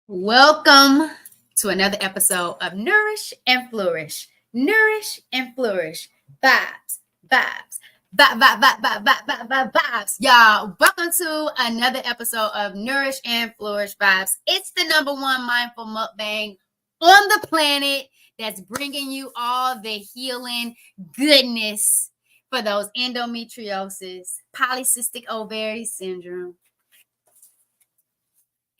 Welcome to another episode of Nourish and Flourish. Nourish and Flourish. Vibes, vibes, vibes. Y'all, welcome to another episode of Nourish and Flourish Vibes. It's the number one mindful mukbang on the planet that's bringing you all the healing goodness for those endometriosis, polycystic ovary syndrome,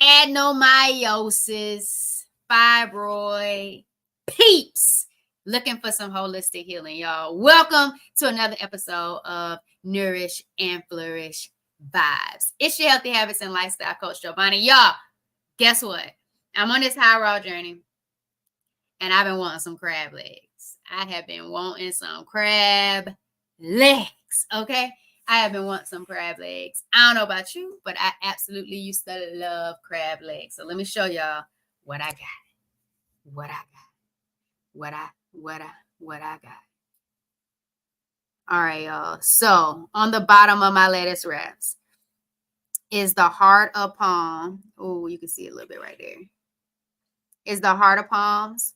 adenomyosis, fibroid, peeps, looking for some holistic healing, y'all. Welcome to another episode of Nourish and Flourish Vibes. It's your healthy habits and lifestyle coach, Giovanni. Y'all, guess what? I'm on this high raw journey, and I've been wanting some crab legs. I have been wanting some crab legs, okay? I have been wanting some crab legs. I don't know about you, but I absolutely used to love crab legs. So let me show y'all what I got. What I got. All right, y'all. So on the bottom of my lettuce wraps is the heart of palm. Oh, you can see it a little bit right there. Is the heart of palms.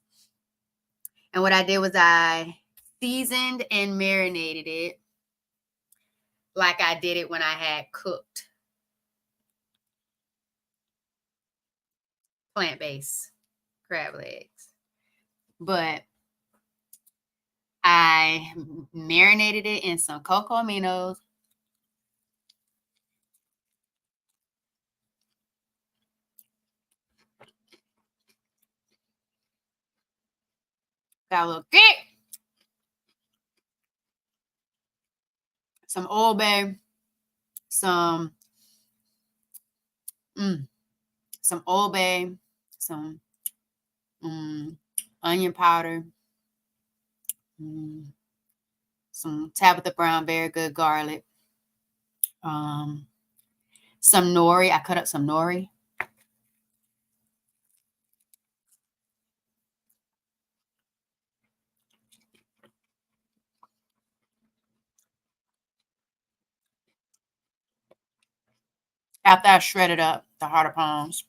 And what I did was I seasoned and marinated it like I did it when I had cooked plant-based crab legs. But I marinated it in some cocoa aminos. Got a little kick. Some Old Bay. Some Old Bay. Some onion powder. Some Tabitha Brown Very Good garlic. Some nori. I cut up some nori. After I shredded up the heart of palms.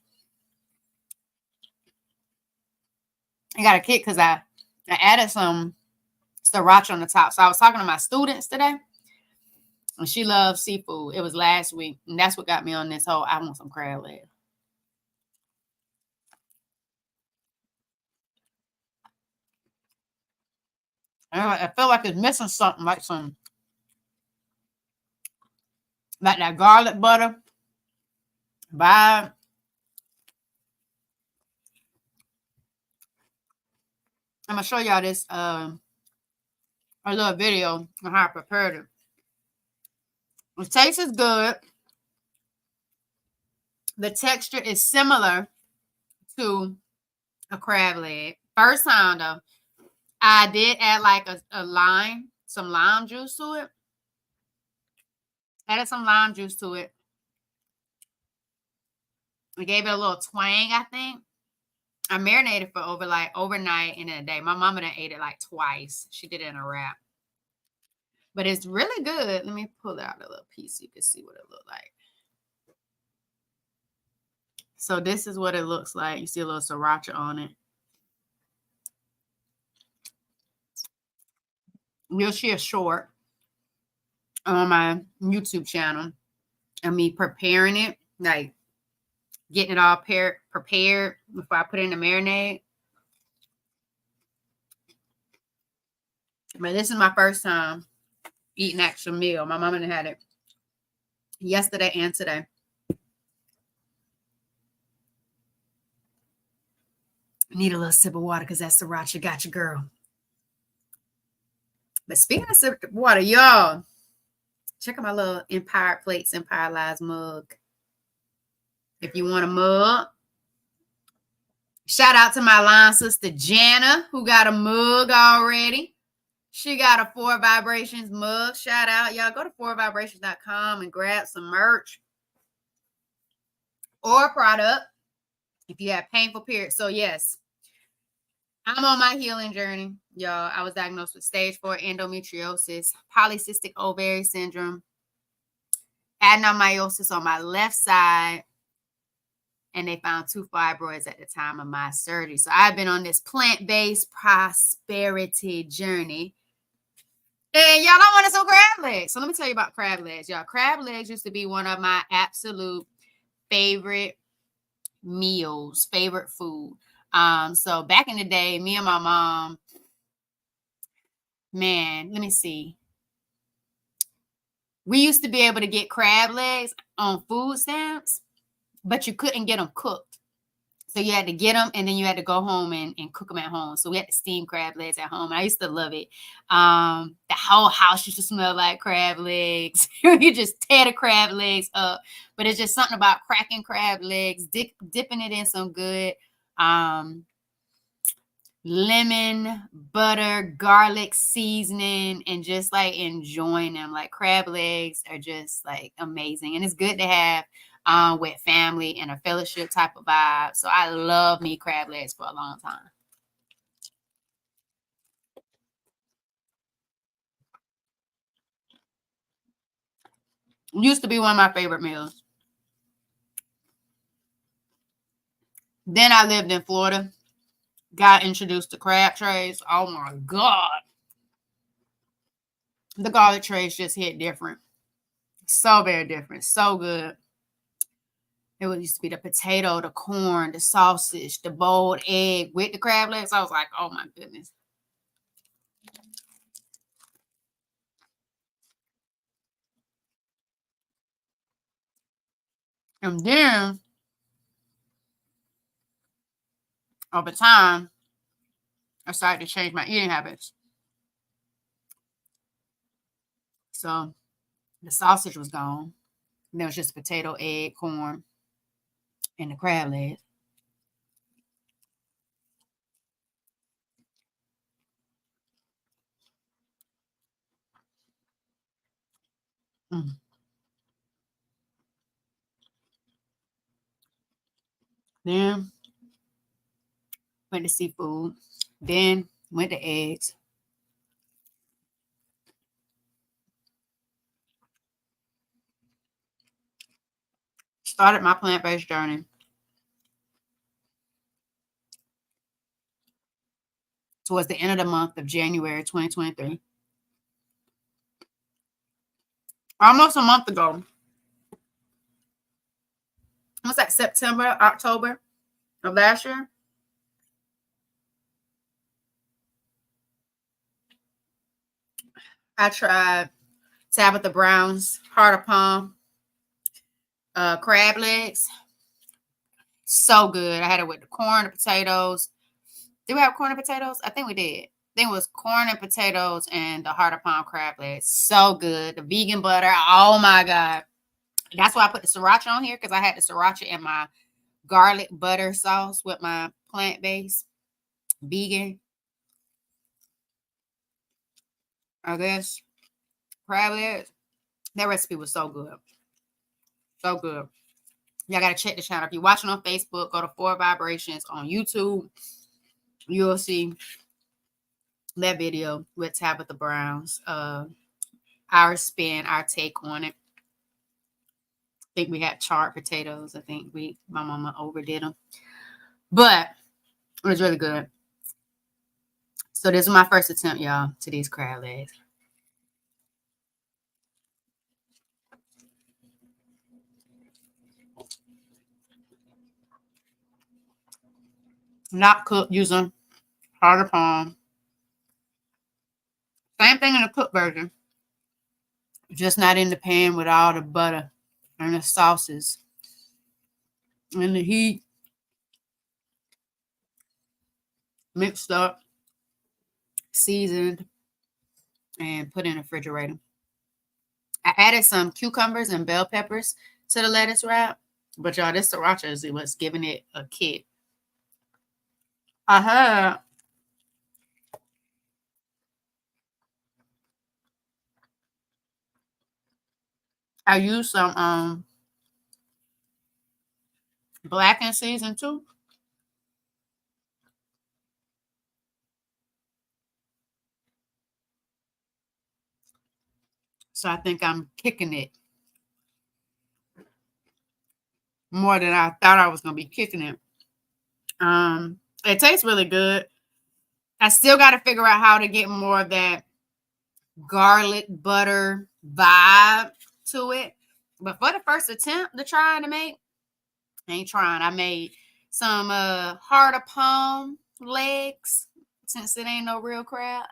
I got a kick because I added some sriracha on the top. So I was talking to my students today, and she loves seafood. It was last week, and that's what got me on this whole I want some crab legs. I feel like it's missing something, like that garlic butter vibe. I'm gonna show y'all this a little video on how I prepared it. The taste is good. The texture is similar to a crab leg. First time though, I did add like a lime, some lime juice to it. Added some lime juice to it. We gave it a little twang, I think. I marinated for overnight and in a day. My mama done ate it like twice. She did it in a wrap. But it's really good. Let me pull out a little piece so you can see what it looked like. So this is what it looks like. You see a little sriracha on it. You'll see a short on my YouTube channel of me preparing it, like getting it all prepared before I put it in the marinade. But this is my first time eating actual meal. My mama had it yesterday and today. Need a little sip of water because that sriracha got you, girl. But speaking of sip of water, y'all, check out my little Empire Plates, Empire Lives mug. If you want a mug, shout out to my line sister Jana, who got a mug already. She got a 4 Vibrations mug. Shout out. Y'all go to 4vibrations.com and grab some merch or product if you have painful periods. So yes, I'm on my healing journey, y'all. I was diagnosed with stage 4 endometriosis, polycystic ovary syndrome, adenomyosis on my left side, and they found 2 fibroids at the time of my surgery. So I've been on this plant-based prosperity journey. And y'all, I wanted some crab legs. So let me tell you about crab legs. Y'all, crab legs used to be one of my absolute favorite meals, favorite food. So back in the day, me and my mom, man, let me see. We used to be able to get crab legs on food stamps, but you couldn't get them cooked. So you had to get them, and then you had to go home and cook them at home. So we had to steam crab legs at home. I used to love it. The whole house used to smell like crab legs. You just tear the crab legs up. But it's just something about cracking crab legs, dipping it in some good lemon, butter, garlic seasoning, and just like enjoying them. Like crab legs are just like amazing. And it's good to have with family and a fellowship type of vibe. So I love me crab legs for a long time. Used to be one of my favorite meals. Then I lived in Florida. Got introduced to crab trays. Oh my God. The garlic trays just hit different. So very different. So good. It used to be the potato, the corn, the sausage, the boiled egg with the crab legs. I was like, oh my goodness. And then over time, I started to change my eating habits. So the sausage was gone. And there was just potato, egg, corn, and the crab legs. Mm. Then went to seafood. Then went to eggs. Started my plant-based journey towards the end of the month of January 2023. Almost a month ago. It was like September, October of last year. I tried Tabitha Brown's heart of palm crab legs. So good. I had it with the corn, the potatoes. Did we have corn and potatoes? I think we did. I think it was corn and potatoes and the heart of palm crab legs. So good. The vegan butter. Oh my God. That's why I put the sriracha on here, because I had the sriracha in my garlic butter sauce with my plant-based vegan, I guess, crab legs. That recipe was so good. So good. Y'all got to check the channel. If you're watching on Facebook, go to 4 Vibrations on YouTube. You'll see that video with Tabitha Brown's our spin, our take on it. I think we had charred potatoes. I think my mama overdid them, but it was really good. So this is my first attempt, y'all, to these crab legs. Not cooked, using heart of palm. Same thing in the cooked version, just not in the pan with all the butter and the sauces and the heat mixed up, seasoned, and put in the refrigerator. I added some cucumbers and bell peppers to the lettuce wrap, but y'all, this sriracha is what's giving it a kick. I used some blackened season too. So I think I'm kicking it more than I thought I was gonna be kicking it. It tastes really good. I still got to figure out how to get more of that garlic butter vibe to it. But for the first attempt to try to make, I ain't trying. I made some heart of palm legs, since it ain't no real crab.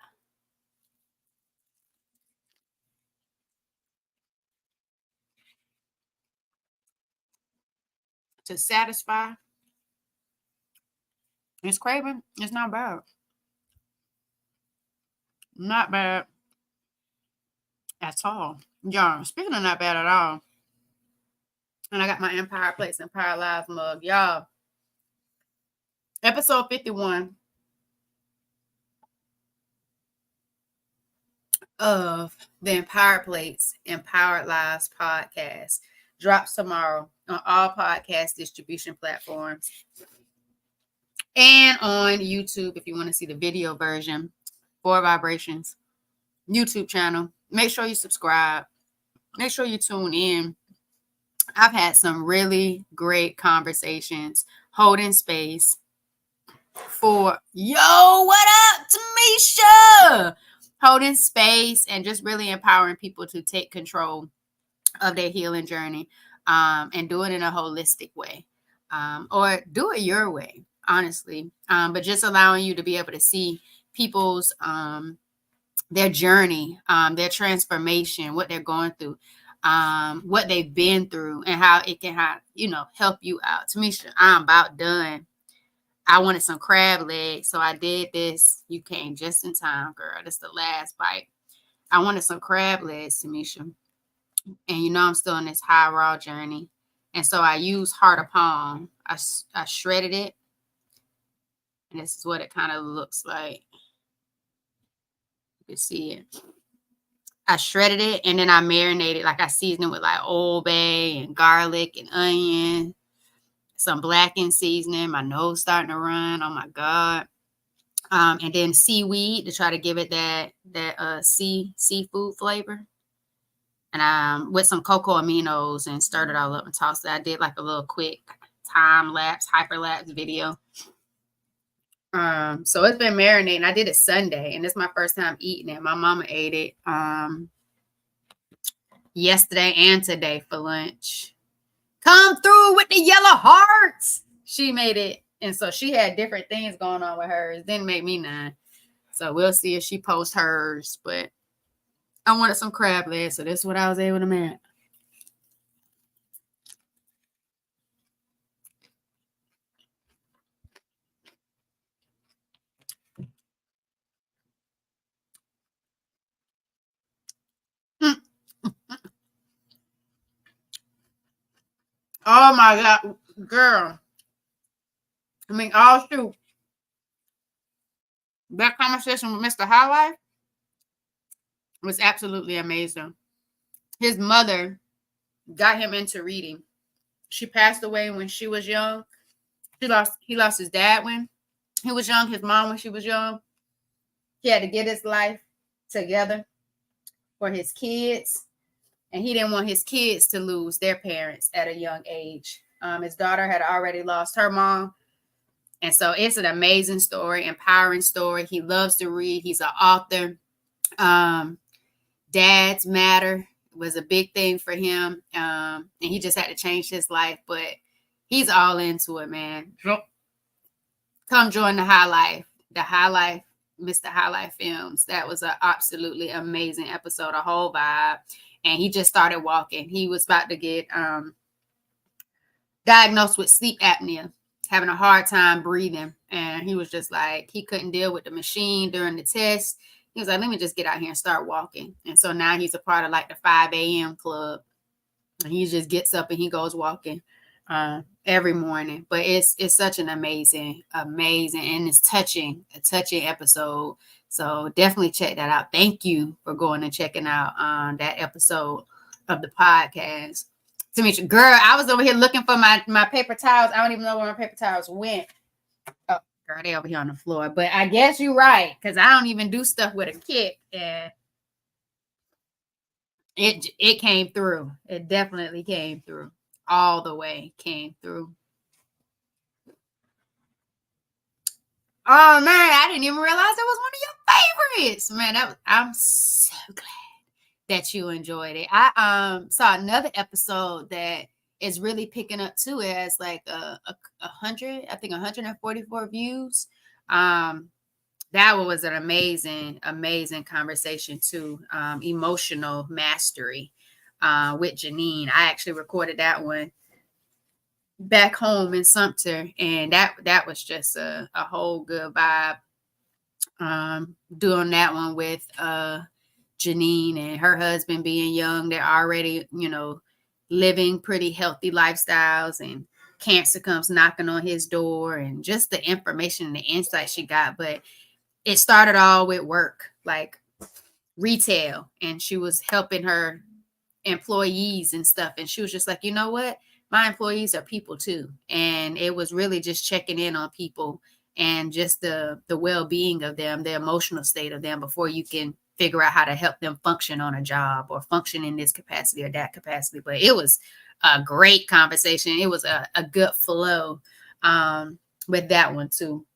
To satisfy its craving, it's not bad. Not bad at all. Y'all, speaking of not bad at all, and I got my Empire Plates Empire Live mug. Y'all, episode 51 of the Empowered Plates Empowered Lives podcast drops tomorrow on all podcast distribution platforms and on YouTube if you want to see the video version. 4 Vibrations YouTube channel. Make sure you subscribe. Make sure you tune in. I've had some really great conversations holding space for what up, Tamisha? Holding space and just really empowering people to take control of their healing journey, and do it in a holistic way, or do it your way, honestly. But just allowing you to be able to see people's their journey, their transformation, what they're going through, what they've been through, and how it can help you out. Tamisha, I'm about done. I wanted some crab legs, so I did this. You came just in time, girl. That's the last bite. I wanted some crab legs, Tamisha. And I'm still on this high raw journey. And so I used heart of palm. I shredded it. And this is what it kind of looks like. You can see it. I shredded it and then I marinated. Like I seasoned it with like Old Bay and garlic and onion. Some blackened seasoning. My nose starting to run. Oh my God. And then seaweed to try to give it that seafood flavor. And with some cocoa aminos and stirred it all up and tossed it. I did like a little quick time lapse, hyperlapse video. So it's been marinating. I did it Sunday, and it's my first time eating it. My mama ate it yesterday and today for lunch. Come through with the yellow hearts. She made it, and so she had different things going on with hers. Didn't make me none. So we'll see if she posts hers. But I wanted some crab legs, so that's what I was able to make. Oh my God, girl. I mean, all shoot. That conversation with Mr. Highlight was absolutely amazing. His mother got him into reading. She passed away when she was young. He lost his dad when he was young, his mom when she was young. He had to get his life together for his kids. And he didn't want his kids to lose their parents at a young age. His daughter had already lost her mom. And so it's an amazing story, empowering story. He loves to read. He's an author. Dads matter was a big thing for him. And he just had to change his life. But he's all into it, man. Come join the High Life. The High Life, Mr. High Life Films. That was an absolutely amazing episode, a whole vibe. And he just started walking. He was about to get diagnosed with sleep apnea, having a hard time breathing. And he was just like, he couldn't deal with the machine during the test. He was like, let me just get out here and start walking. And so now he's a part of like the 5 a.m. club. And he just gets up and he goes walking every morning. But it's such an amazing, and it's a touching episode. So definitely check that out. Thank you for going and checking out that episode of the podcast. Tamisha, girl, I was over here looking for my paper towels. I don't even know where my paper towels went. Oh, girl, they over here on the floor. But I guess you're right, because I don't even do stuff with a kit. And it came through. It definitely came through. all the way came through. Oh man, I didn't even realize it was one of your favorites. Man, I'm so glad that you enjoyed it. I saw another episode that is really picking up too. It has like a 144 views. That one was an amazing conversation too. Emotional mastery with Janine. I actually recorded that one back home in Sumter, and that was just a whole good vibe. Doing that one with Janine and her husband being young. They're already, living pretty healthy lifestyles, and cancer comes knocking on his door, and just the information and the insight she got. But it started all with work, like retail, and she was helping her employees and stuff. And she was just like, you know what? My employees are people too. And it was really just checking in on people and just the well-being of them, the emotional state of them before you can figure out how to help them function on a job or function in this capacity or that capacity. But it was a great conversation. It was a good flow with that one too.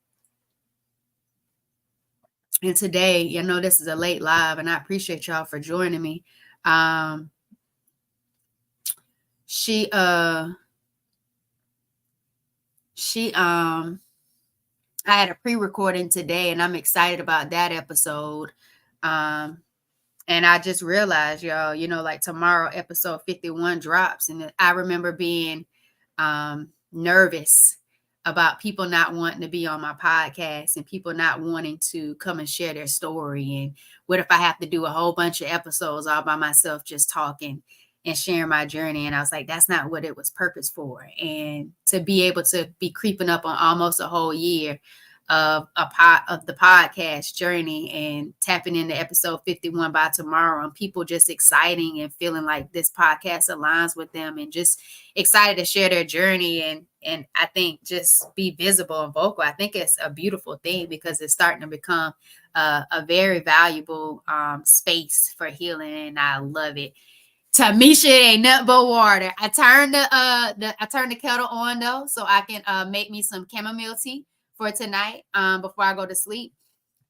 And today, this is a late live, and I appreciate y'all for joining me. I had a pre-recording today, and I'm excited about that episode. And I just realized, y'all, like tomorrow, episode 51 drops. And I remember being nervous about people not wanting to be on my podcast and people not wanting to come and share their story. And what if I have to do a whole bunch of episodes all by myself, just talking and sharing my journey? And I was like, that's not what it was purpose for. And to be able to be creeping up on almost a whole year of the podcast journey and tapping into episode 51 by tomorrow, and people just exciting and feeling like this podcast aligns with them and just excited to share their journey and I think just be visible and vocal. I think it's a beautiful thing because it's starting to become a very valuable space for healing, and I love it. Tamisha, it ain't nothing but water. I turned the kettle on though, so I can make me some chamomile tea for tonight before I go to sleep.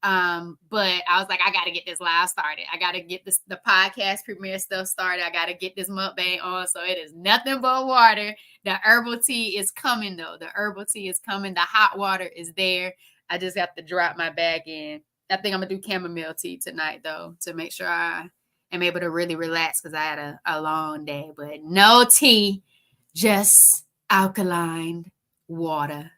But I was like, I got to get this live started. I got to get the podcast premiere stuff started. I got to get this mukbang on. So it is nothing but water. The herbal tea is coming though. The herbal tea is coming. The hot water is there. I just have to drop my bag in. I think I'm going to do chamomile tea tonight though, to make sure I am able to really relax because I had a long day. But no tea, just alkaline water.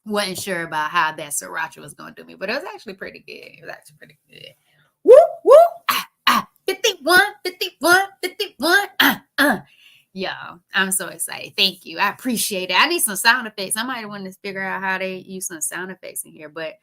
Wasn't sure about how that sriracha was going to do me, but it was actually pretty good. It was actually pretty good. Woo, woo, 51, 51, 51, Yeah, I'm so excited. Thank you. I appreciate it. I need some sound effects. I might want to figure out how they use some sound effects in here, but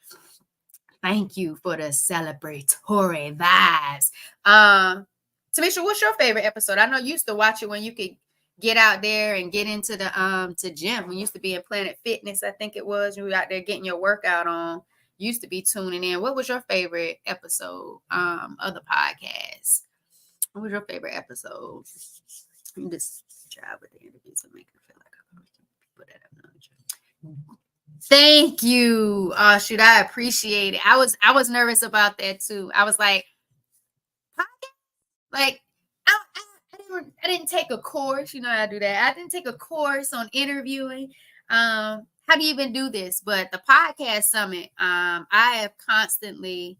thank you for the celebratory vibes. Tamisha, what's your favorite episode? I know you used to watch it when you could get out there and get into the to gym. We used to be in Planet Fitness, I think it was. You were out there getting your workout on. You used to be tuning in. What was your favorite episode of the podcast? What was your favorite episode? I'm just job with the interview to make it feel like I'm people that I've known. Thank you. Oh shoot, I appreciate it. I was nervous about that too. I was like, podcast? Like I didn't take a course. You know how I do that. I didn't take a course on interviewing. How do you even do this? But the podcast summit, I have constantly,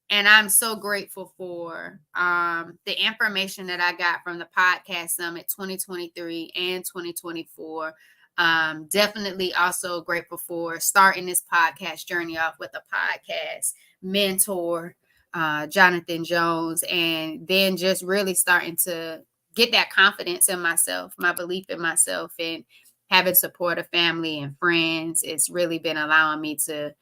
and I'm so grateful for the information that I got from the podcast summit 2023 and 2024. Definitely also grateful for starting this podcast journey off with a podcast mentor, Jonathan Jones, and then just really starting to get that confidence in myself, my belief in myself, and having support of family and friends. It's really been allowing me to,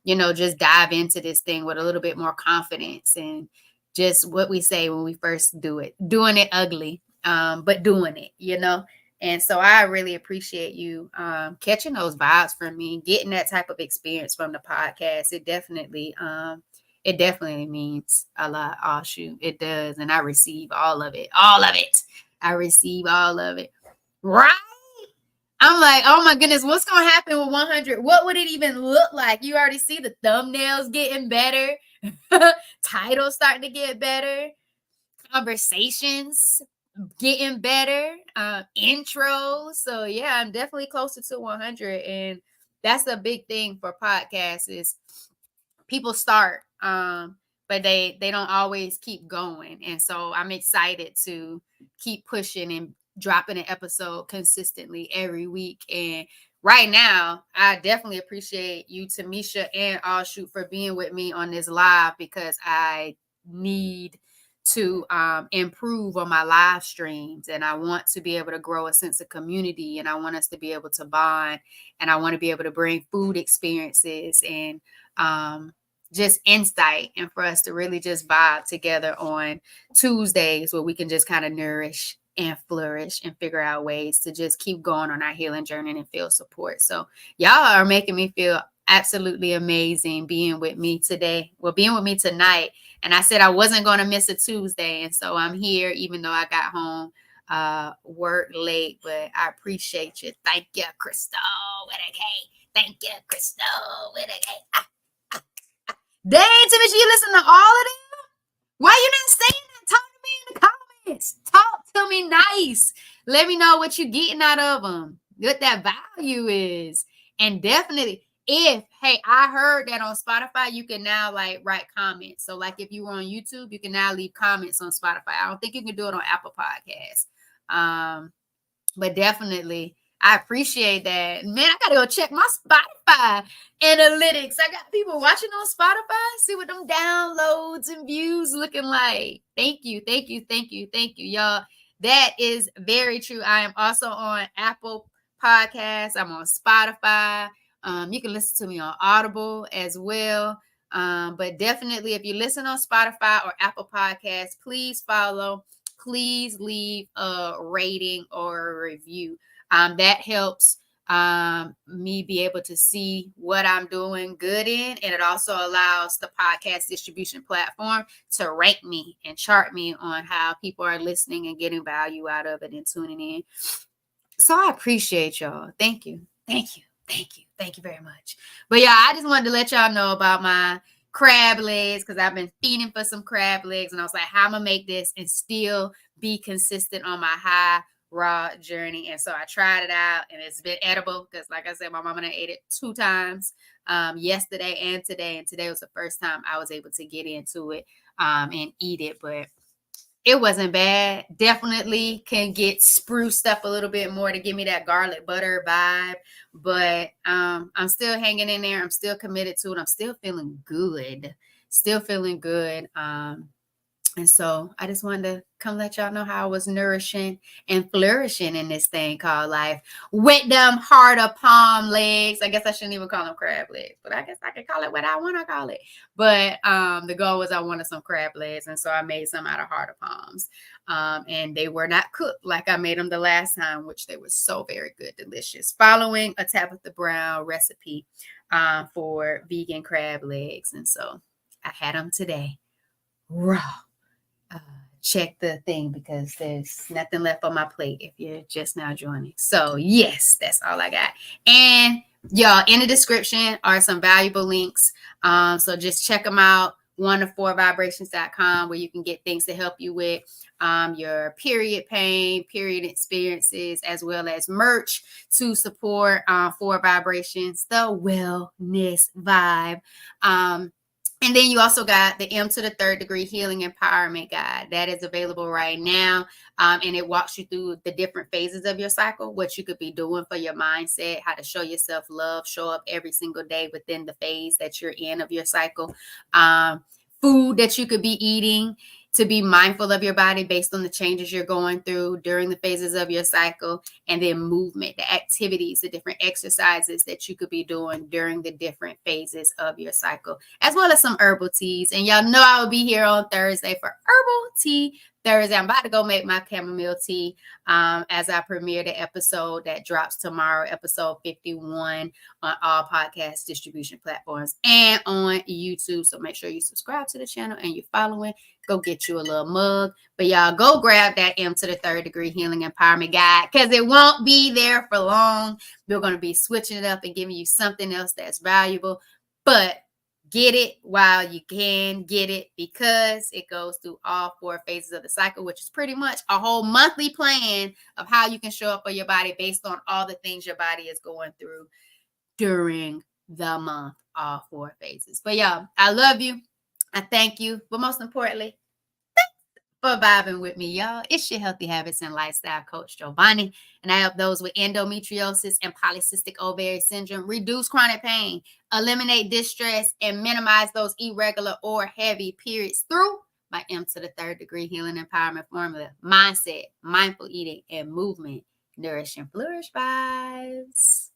just dive into this thing with a little bit more confidence and just what we say when we first do it, doing it ugly, but doing it. And so I really appreciate you catching those vibes from me, getting that type of experience from the podcast. It definitely it definitely means a lot. Oh, shoot, it does. And I receive all of it. All of it. I receive all of it. Right? I'm like, oh my goodness, what's going to happen with 100? What would it even look like? You already see the thumbnails getting better. Titles starting to get better. Conversations getting better. Intros. So yeah, I'm definitely closer to 100. And that's a big thing for podcasts is people start, but they don't always keep going. And so I'm excited to keep pushing and dropping an episode consistently every week. And right now, I definitely appreciate you, Tamisha and All Shoot, for being with me on this live, because I need to improve on my live streams, and I want to be able to grow a sense of community, and I want us to be able to bond, and I want to be able to bring food experiences and just insight, and for us to really just vibe together on Tuesdays where we can just kind of nourish and flourish and figure out ways to just keep going on our healing journey and feel support. So y'all are making me feel absolutely amazing being with me today. Well, being with me tonight. And I said I wasn't going to miss a Tuesday. And so I'm here, even though I got home work late, but I appreciate you. Thank you, Crystal with a K. Thank you, Crystal with a K. Dang, Timothy, you listen to all of them? Why you not saying that? Talk to me in the comments. Talk to me nice. Let me know what you're getting out of them, what that value is. And definitely, hey, I heard that on Spotify, you can now like write comments. So like if you were on YouTube, you can now leave comments on Spotify. I don't think you can do it on Apple Podcasts. But definitely, I appreciate that. Man, I gotta go check my Spotify analytics. I got people watching on Spotify. See what them downloads and views looking like. Thank you, y'all. That is very true. I am also on Apple Podcasts. I'm on Spotify. You can listen to me on Audible as well. But definitely, if you listen on Spotify or Apple Podcasts, please follow. Please leave a rating or a review. That helps me be able to see what I'm doing good in. And it also allows the podcast distribution platform to rank me and chart me on how people are listening and getting value out of it and tuning in. So I appreciate y'all. Thank you. Thank you very much. But yeah, I just wanted to let y'all know about my crab legs, because I've been feeding for some crab legs, and I was like, how I'm gonna make this and still be consistent on my high raw journey. And so I tried it out, and it's been edible, because like I said, my mama ate it 2 times, yesterday and today was the first time I was able to get into it and eat it. But it wasn't bad. Definitely can get spruced up a little bit more to give me that garlic butter vibe. But I'm still hanging in there. I'm still committed to it. I'm still feeling good. And so I just wanted to come let y'all know how I was nourishing and flourishing in this thing called life with them harder palm legs. I guess I shouldn't even call them crab legs, but I guess I could call it what I want to call it. But the goal was I wanted some crab legs, and so I made some out of harder palms. And they were not cooked like I made them the last time, which they were so very good, delicious. Following a Tabitha Brown recipe for vegan crab legs. And so I had them today raw. Check the thing, because there's nothing left on my plate if you're just now joining. So yes, that's all I got. And y'all, in the description are some valuable links. So just check them out. 1to4vibrations.com, where you can get things to help you with your period pain, period experiences, as well as merch to support 4 Vibrations, the wellness vibe. And then you also got the M to the 3rd Degree Healing Empowerment Guide. That is available right now. And it walks you through the different phases of your cycle, what you could be doing for your mindset, how to show yourself love, show up every single day within the phase that you're in of your cycle. Food that you could be eating to be mindful of your body based on the changes you're going through during the phases of your cycle, and then movement, the activities, the different exercises that you could be doing during the different phases of your cycle, as well as some herbal teas. And y'all know I will be here on Thursday for Herbal Tea Thursday. I'm about to go make my chamomile tea as I premiere the episode that drops tomorrow, episode 51, on all podcast distribution platforms and on YouTube. So make sure you subscribe to the channel and you're following. Go get you a little mug. But y'all, go grab that M to the Third Degree Healing Empowerment Guide because it won't be there for long. We're going to be switching it up and giving you something else that's valuable. But get it while you can get it because it goes through all 4 phases of the cycle, which is pretty much a whole monthly plan of how you can show up for your body based on all the things your body is going through during the month, all 4 phases. But y'all, I love you. I thank you. But most importantly, for vibing with me, y'all. It's your Healthy Habits and Lifestyle Coach, Giovanni, and I help those with endometriosis and polycystic ovary syndrome reduce chronic pain, eliminate distress, and minimize those irregular or heavy periods through my M to the Third Degree Healing Empowerment Formula: mindset, mindful eating, and movement. Nourish and flourish vibes.